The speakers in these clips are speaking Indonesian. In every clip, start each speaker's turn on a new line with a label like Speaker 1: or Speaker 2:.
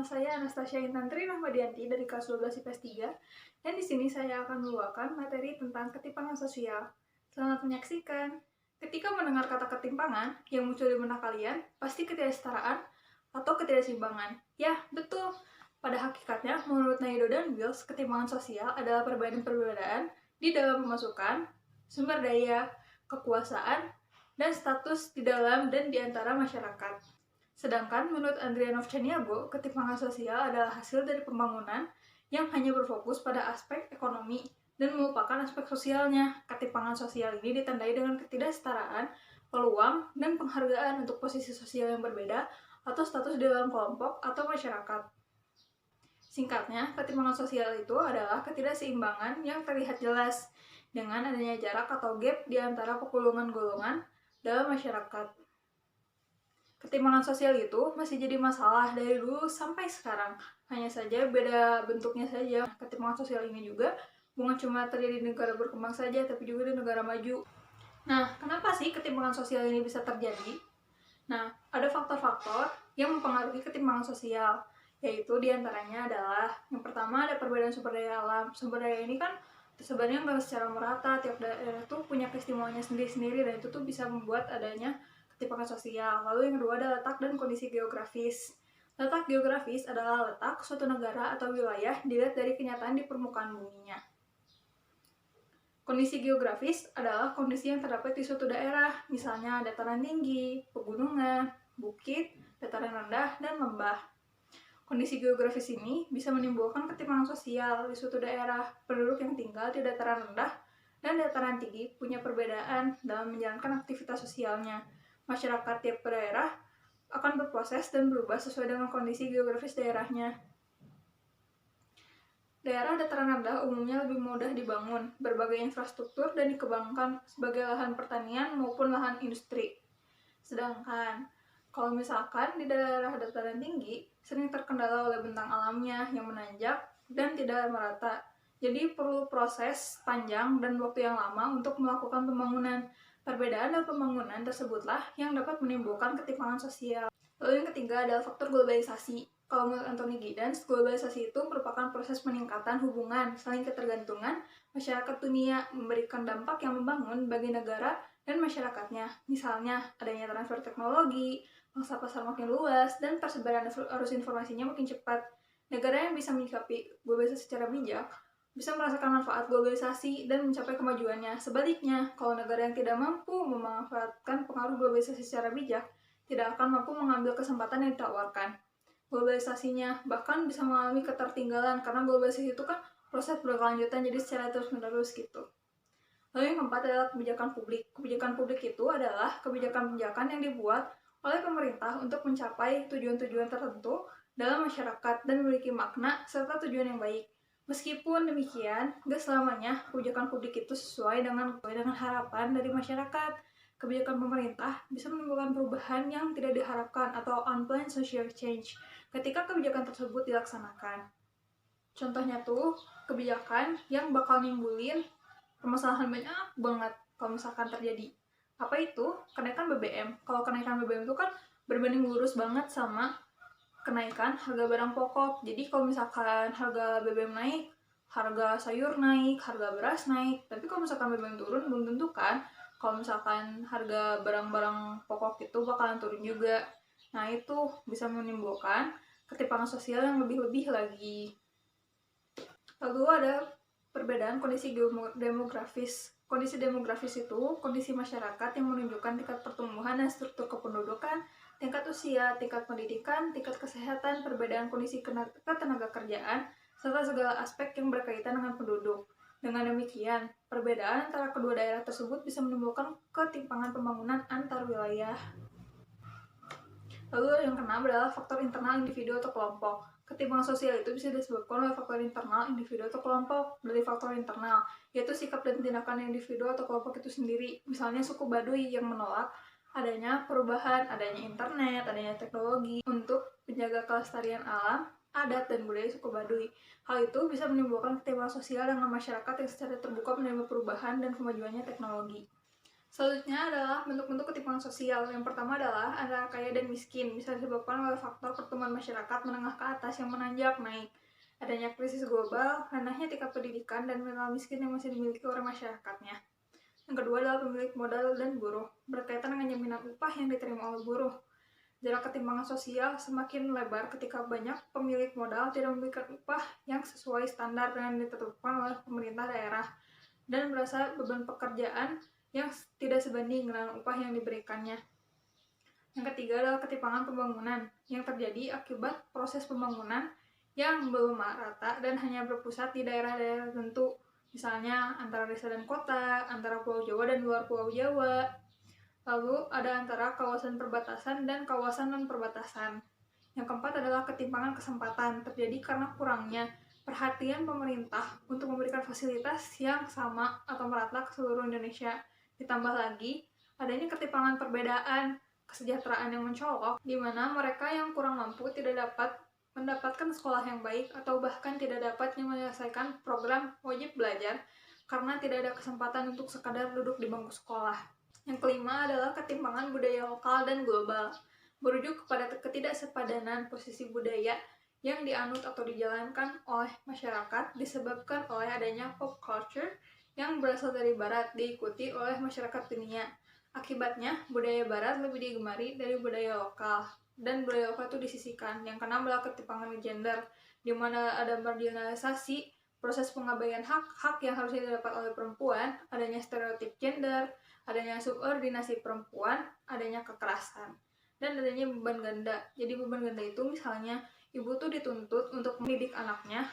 Speaker 1: saya Anastasia Intantri Rahmadianti dari kelas 12 IPS 3, dan di sini saya akan membawakan materi tentang ketimpangan sosial. Selamat menyaksikan. Ketika mendengar kata ketimpangan, yang muncul di benak kalian pasti ketidaksetaraan atau ketidakseimbangan. Ya, betul. Pada hakikatnya, menurut Naido dan Wills, ketimpangan sosial adalah perbedaan-perbedaan di dalam pemasukan, sumber daya, kekuasaan, dan status di dalam dan di antara masyarakat. Sedangkan menurut Andrianov Chaniago, ketimpangan sosial adalah hasil dari pembangunan yang hanya berfokus pada aspek ekonomi dan melupakan aspek sosialnya. Ketimpangan sosial ini ditandai dengan ketidaksetaraan, peluang, dan penghargaan untuk posisi sosial yang berbeda atau status di dalam kelompok atau masyarakat. Singkatnya, ketimpangan sosial itu adalah ketidakseimbangan yang terlihat jelas dengan adanya jarak atau gap di antara golongan-golongan dalam masyarakat. Ketimpangan sosial itu masih jadi masalah dari dulu sampai sekarang. Hanya saja beda bentuknya saja. Ketimpangan sosial ini juga bukan cuma terjadi di negara berkembang saja, tapi juga di negara maju. Nah, kenapa sih ketimpangan sosial ini bisa terjadi? Nah, ada faktor-faktor yang mempengaruhi ketimpangan sosial, yaitu diantaranya adalah yang pertama ada perbedaan sumber daya alam. Sumber daya ini kan sebenarnya nggak secara merata, tiap daerah tuh punya keistimewanya sendiri-sendiri, dan itu tuh bisa membuat adanya ketimpangan sosial. Lalu yang kedua ada letak dan kondisi geografis. Letak geografis adalah letak suatu negara atau wilayah dilihat dari kenyataan di permukaan buminya. Kondisi geografis adalah kondisi yang terdapat di suatu daerah, misalnya dataran tinggi, pegunungan, bukit, dataran rendah, dan lembah. Kondisi geografis ini bisa menimbulkan ketimpangan sosial di suatu daerah. Penduduk yang tinggal di dataran rendah dan dataran tinggi punya perbedaan dalam menjalankan aktivitas sosialnya. Masyarakat tiap daerah akan berproses dan berubah sesuai dengan kondisi geografis daerahnya. Daerah dataran rendah umumnya lebih mudah dibangun, berbagai infrastruktur dan dikembangkan sebagai lahan pertanian maupun lahan industri. Sedangkan kalau misalkan di daerah dataran tinggi sering terkendala oleh bentang alamnya yang menanjak dan tidak merata. Jadi perlu proses panjang dan waktu yang lama untuk melakukan pembangunan. Perbedaan dalam pembangunan tersebutlah yang dapat menimbulkan ketimpangan sosial. Lalu yang ketiga adalah faktor globalisasi. Kalau menurut Anthony Giddens, globalisasi itu merupakan proses peningkatan hubungan, saling ketergantungan masyarakat dunia, memberikan dampak yang membangun bagi negara dan masyarakatnya. Misalnya, adanya transfer teknologi, mangsa pasar makin luas, dan persebaran arus informasinya makin cepat. Negara yang bisa menyikapi globalisasi secara bijak bisa merasakan manfaat globalisasi dan mencapai kemajuannya. Sebaliknya, kalau negara yang tidak mampu memanfaatkan pengaruh globalisasi secara bijak, tidak akan mampu mengambil kesempatan yang ditawarkan globalisasinya, bahkan bisa mengalami ketertinggalan karena globalisasi itu kan proses berkelanjutan, jadi secara terus-menerus gitu. Lalu yang keempat adalah kebijakan publik. Kebijakan publik itu adalah kebijakan-kebijakan yang dibuat oleh pemerintah untuk mencapai tujuan-tujuan tertentu dalam masyarakat dan memiliki makna serta tujuan yang baik. Meskipun demikian, gak selamanya kebijakan publik itu sesuai dengan harapan dari masyarakat. Kebijakan pemerintah bisa menimbulkan perubahan yang tidak diharapkan atau unplanned social change ketika kebijakan tersebut dilaksanakan. Contohnya tuh, kebijakan yang bakal nimbulin permasalahan banyak banget kalau misalkan terjadi. Apa itu? Kenaikan BBM. Kalau kenaikan BBM itu kan berbanding lurus banget sama kenaikan harga barang pokok. Jadi kalau misalkan harga BBM naik, harga sayur naik, harga beras naik. Tapi kalau misalkan BBM turun, belum tentu kan kalau misalkan harga barang-barang pokok itu bakalan turun juga. Nah, itu bisa menimbulkan ketimpangan sosial yang lebih-lebih lagi. Lalu ada perbedaan kondisi demografis. Kondisi demografis itu kondisi masyarakat yang menunjukkan tingkat pertumbuhan dan struktur kependudukan, tingkat usia, tingkat pendidikan, tingkat kesehatan, perbedaan kondisi ketenaga kerjaan, serta segala aspek yang berkaitan dengan penduduk. Dengan demikian, perbedaan antara kedua daerah tersebut bisa menimbulkan ketimpangan pembangunan antar wilayah. Lalu yang keenam adalah faktor internal individu atau kelompok. Ketimpangan sosial itu bisa disebabkan oleh faktor internal individu atau kelompok. Dari faktor internal, yaitu sikap dan tindakan individu atau kelompok itu sendiri. Misalnya suku Baduy yang menolak adanya perubahan, adanya internet, adanya teknologi untuk menjaga kelestarian alam, adat, dan budaya suku Baduy. Hal itu bisa menimbulkan ketimpangan sosial dengan masyarakat yang secara terbuka menerima perubahan dan kemajuannya teknologi. Selanjutnya adalah bentuk-bentuk ketimpangan sosial. Yang pertama adalah antara kaya dan miskin, bisa disebabkan oleh faktor pertumbuhan masyarakat menengah ke atas yang menanjak naik, adanya krisis global, rendahnya tingkat pendidikan, dan mental miskin yang masih dimiliki oleh masyarakatnya. Yang kedua adalah pemilik modal dan buruh, berkaitan dengan jaminan upah yang diterima oleh buruh. Jarak ketimpangan sosial semakin lebar ketika banyak pemilik modal tidak memberikan upah yang sesuai standar yang ditetapkan oleh pemerintah daerah, dan merasa beban pekerjaan yang tidak sebanding dengan upah yang diberikannya. Yang ketiga adalah ketimpangan pembangunan yang terjadi akibat proses pembangunan yang belum rata dan hanya berpusat di daerah-daerah tertentu, misalnya antara desa dan kota, antara Pulau Jawa dan luar Pulau Jawa. Lalu ada antara kawasan perbatasan dan kawasan non-perbatasan. Yang keempat adalah ketimpangan kesempatan, terjadi karena kurangnya perhatian pemerintah untuk memberikan fasilitas yang sama atau merata ke seluruh Indonesia. Ditambah lagi, adanya ketimpangan perbedaan kesejahteraan yang mencolok, di mana mereka yang kurang mampu tidak dapat mendapatkan sekolah yang baik atau bahkan tidak dapat menyelesaikan program wajib belajar karena tidak ada kesempatan untuk sekadar duduk di bangku sekolah. Yang kelima adalah ketimpangan budaya lokal dan global, merujuk kepada ketidaksepadanan posisi budaya yang dianut atau dijalankan oleh masyarakat disebabkan oleh adanya pop culture yang berasal dari barat diikuti oleh masyarakat dunia. Akibatnya, budaya barat lebih digemari dari budaya lokal, dan budaya lokal itu disisihkan. Yang keenam adalah ketimpangan gender, di mana ada marginalisasi, proses pengabaian hak-hak yang harusnya didapat oleh perempuan, adanya stereotip gender, adanya subordinasi perempuan, adanya kekerasan, dan adanya beban ganda. Jadi beban ganda itu misalnya ibu tuh dituntut untuk mendidik anaknya,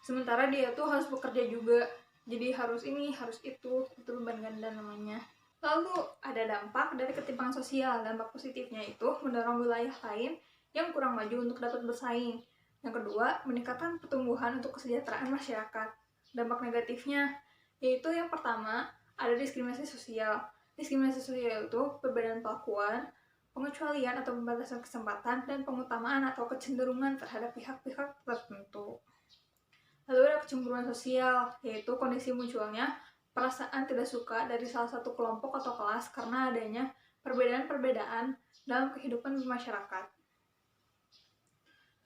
Speaker 1: sementara dia tuh harus bekerja juga, jadi harus ini, harus itu beban ganda namanya. Lalu ada dampak dari ketimpangan sosial. Dampak positifnya itu mendorong wilayah lain yang kurang maju untuk dapat bersaing. Yang kedua, meningkatkan pertumbuhan untuk kesejahteraan masyarakat. Dampak negatifnya yaitu yang pertama, ada diskriminasi sosial. Diskriminasi sosial itu perbedaan pelakuan, pengecualian atau pembatasan kesempatan, dan pengutamaan atau kecenderungan terhadap pihak-pihak tertentu. Lalu ada kecemburuan sosial, yaitu kondisi munculnya perasaan tidak suka dari salah satu kelompok atau kelas karena adanya perbedaan-perbedaan dalam kehidupan masyarakat.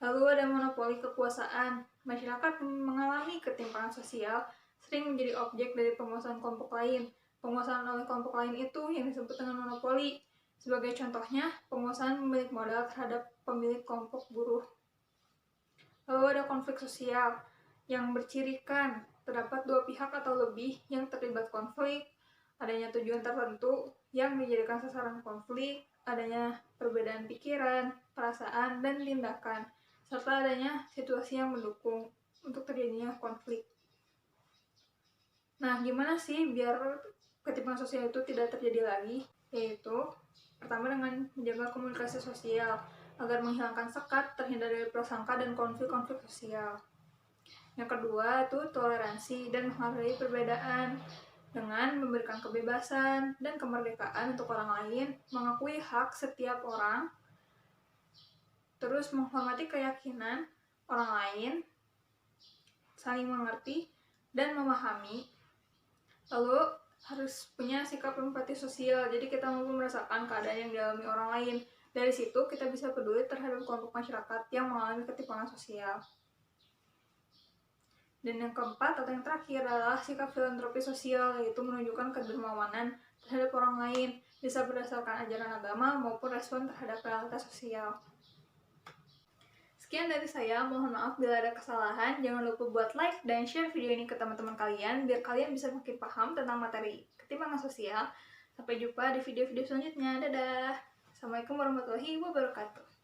Speaker 1: Lalu ada monopoli kekuasaan. Masyarakat mengalami ketimpangan sosial sering menjadi objek dari penguasaan kelompok lain. Penguasaan oleh kelompok lain itu yang disebut dengan monopoli. Sebagai contohnya, penguasaan pemilik modal terhadap pemilik kelompok buruh. Lalu ada konflik sosial yang bercirikan terdapat dua pihak atau lebih yang terlibat konflik, adanya tujuan tertentu yang dijadikan sasaran konflik, adanya perbedaan pikiran, perasaan, dan tindakan, serta adanya situasi yang mendukung untuk terjadinya konflik. Nah, gimana sih biar ketimpangan sosial itu tidak terjadi lagi? Yaitu, pertama dengan menjaga komunikasi sosial, agar menghilangkan sekat, terhindar dari prasangka dan konflik-konflik sosial. Yang kedua itu toleransi dan menghargai perbedaan dengan memberikan kebebasan dan kemerdekaan untuk orang lain, mengakui hak setiap orang, terus menghormati keyakinan orang lain, saling mengerti dan memahami. Lalu harus punya sikap empati sosial, jadi kita mampu merasakan keadaan yang dialami orang lain. Dari situ kita bisa peduli terhadap kelompok masyarakat yang mengalami ketimpangan sosial. Dan yang keempat atau yang terakhir adalah sikap filantropi sosial, yaitu menunjukkan kedermawanan terhadap orang lain, bisa berdasarkan ajaran agama maupun respon terhadap realitas sosial. Sekian dari saya, mohon maaf bila ada kesalahan. Jangan lupa buat like dan share video ini ke teman-teman kalian, biar kalian bisa makin paham tentang materi ketimpangan sosial. Sampai jumpa di video-video selanjutnya. Dadah! Assalamualaikum warahmatullahi wabarakatuh.